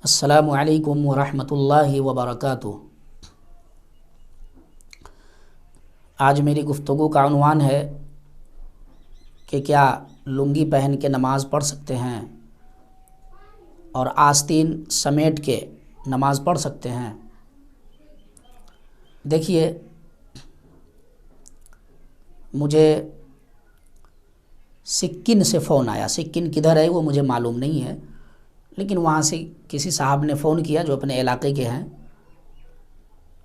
السلام علیکم ورحمۃ اللہ وبرکاتہ۔ آج میری گفتگو کا عنوان ہے کہ کیا لنگی پہن کے نماز پڑھ سکتے ہیں اور آستین سمیٹ کے نماز پڑھ سکتے ہیں۔ دیکھیے، مجھے سکن سے فون آیا، سکن کدھر ہے وہ مجھے معلوم نہیں ہے، لیکن وہاں سے کسی صاحب نے فون کیا جو اپنے علاقے کے ہیں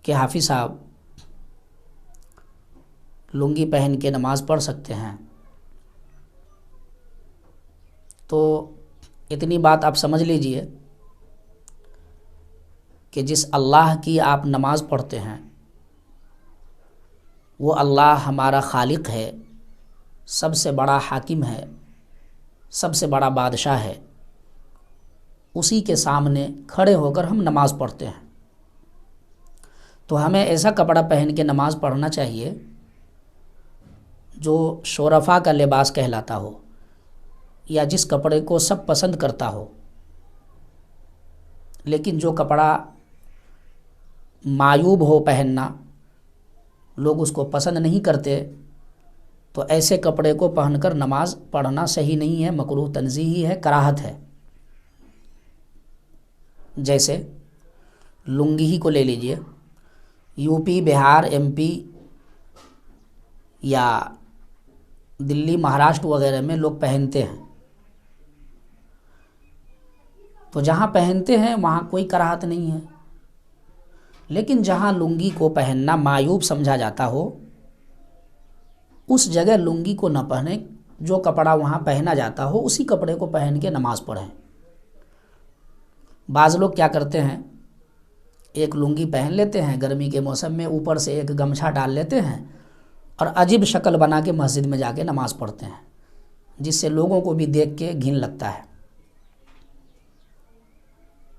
کہ حافظ صاحب لنگی پہن کے نماز پڑھ سکتے ہیں۔ تو اتنی بات آپ سمجھ لیجئے کہ جس اللہ کی آپ نماز پڑھتے ہیں وہ اللہ ہمارا خالق ہے، سب سے بڑا حاکم ہے، سب سے بڑا بادشاہ ہے، اسی کے سامنے کھڑے ہو کر ہم نماز پڑھتے ہیں۔ تو ہمیں ایسا کپڑا پہن کے نماز پڑھنا چاہیے جو شرفاء کا لباس کہلاتا ہو، یا جس کپڑے کو سب پسند کرتا ہو۔ لیکن جو کپڑا معیوب ہو پہننا، لوگ اس کو پسند نہیں کرتے، تو ایسے کپڑے کو پہن کر نماز پڑھنا صحیح نہیں ہے، مکروہ تنزیہی ہے، کراہت ہے۔ جیسے لنگی ہی کو لے لیجئے، یو پی، بہار، ایم پی یا دلی، مہاراشٹر وغیرہ میں لوگ پہنتے ہیں، تو جہاں پہنتے ہیں وہاں کوئی کراہت نہیں ہے۔ لیکن جہاں لنگی کو پہننا معیوب سمجھا جاتا ہو، اس جگہ لنگی کو نہ پہنیں، جو کپڑا وہاں پہنا جاتا ہو اسی کپڑے کو پہن کے نماز پڑھیں۔ بعض لوگ کیا کرتے ہیں، ایک لنگی پہن لیتے ہیں گرمی کے موسم میں، اوپر سے ایک گمچھا ڈال لیتے ہیں اور عجیب شکل بنا کے مسجد میں جا کے نماز پڑھتے ہیں، جس سے لوگوں کو بھی دیکھ کے گھن لگتا ہے۔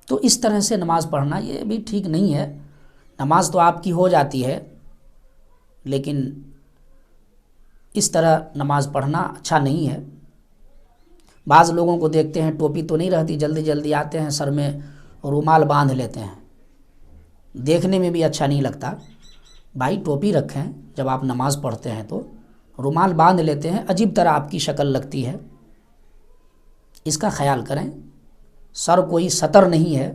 تو اس طرح سے نماز پڑھنا یہ بھی ٹھیک نہیں ہے۔ نماز تو آپ کی ہو جاتی ہے، لیکن اس طرح نماز پڑھنا اچھا نہیں ہے۔ بعض لوگوں کو دیکھتے ہیں ٹوپی تو نہیں رہتی، جلدی جلدی آتے ہیں، سر میں رومال باندھ لیتے ہیں، دیکھنے میں بھی اچھا نہیں لگتا۔ بھائی ٹوپی رکھیں، جب آپ نماز پڑھتے ہیں تو رومال باندھ لیتے ہیں، عجیب طرح آپ کی شکل لگتی ہے، اس کا خیال کریں۔ سر کوئی سطر نہیں ہے،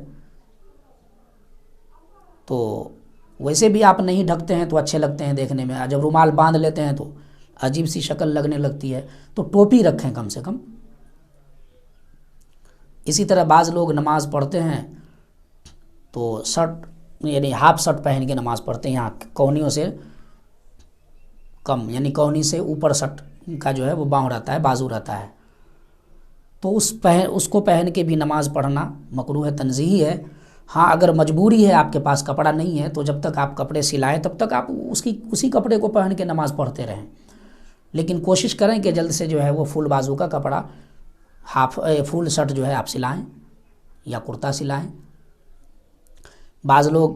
تو ویسے بھی آپ نہیں ڈھکتے ہیں تو اچھے لگتے ہیں دیکھنے میں، جب رومال باندھ لیتے ہیں تو عجیب سی شکل لگنے لگتی ہے۔ تو ٹوپی رکھیں کم سے کم۔ اسی طرح بعض لوگ نماز پڑھتے ہیں تو شرٹ یعنی ہاف شرٹ پہن کے نماز پڑھتے ہیں، یہاں کونیوں سے کم، یعنی کونی سے اوپر شرٹ کا جو ہے وہ باؤں رہتا ہے، بازو رہتا ہے، تو اس کو پہن کے بھی نماز پڑھنا مکروہ تنزیہی ہے۔ ہاں، اگر مجبوری ہے، آپ کے پاس کپڑا نہیں ہے، تو جب تک آپ کپڑے سلائیں تب تک آپ اسی کپڑے کو پہن کے نماز پڑھتے رہیں، لیکن کوشش کریں کہ جلد سے جو ہے وہ فل بازو کا کپڑا، فل شرٹ جو ہے آپ سلائیں یا کرتا سلائیں۔ بعض لوگ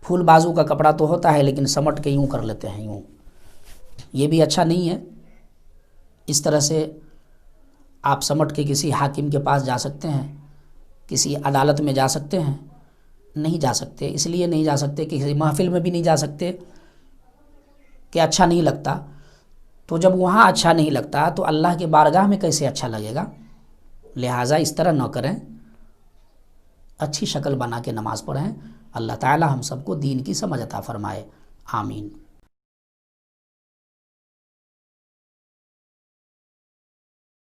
فل بازو کا کپڑا تو ہوتا ہے لیکن سمٹ کے یوں کر لیتے ہیں، یوں، یہ بھی اچھا نہیں ہے۔ اس طرح سے آپ سمٹ کے کسی حاکم کے پاس جا سکتے ہیں، کسی عدالت میں جا سکتے ہیں، نہیں جا سکتے، اس لیے نہیں جا سکتے کہ کسی محفل میں بھی نہیں جا سکتے کہ اچھا نہیں لگتا۔ تو جب وہاں اچھا نہیں لگتا تو اللہ کے بارگاہ میں کیسے اچھا لگے گا؟ لہٰذا اس طرح نہ کریں، اچھی شکل بنا کے نماز پڑھیں۔ اللہ تعالی ہم سب کو دین کی سمجھ عطا فرمائے، آمین۔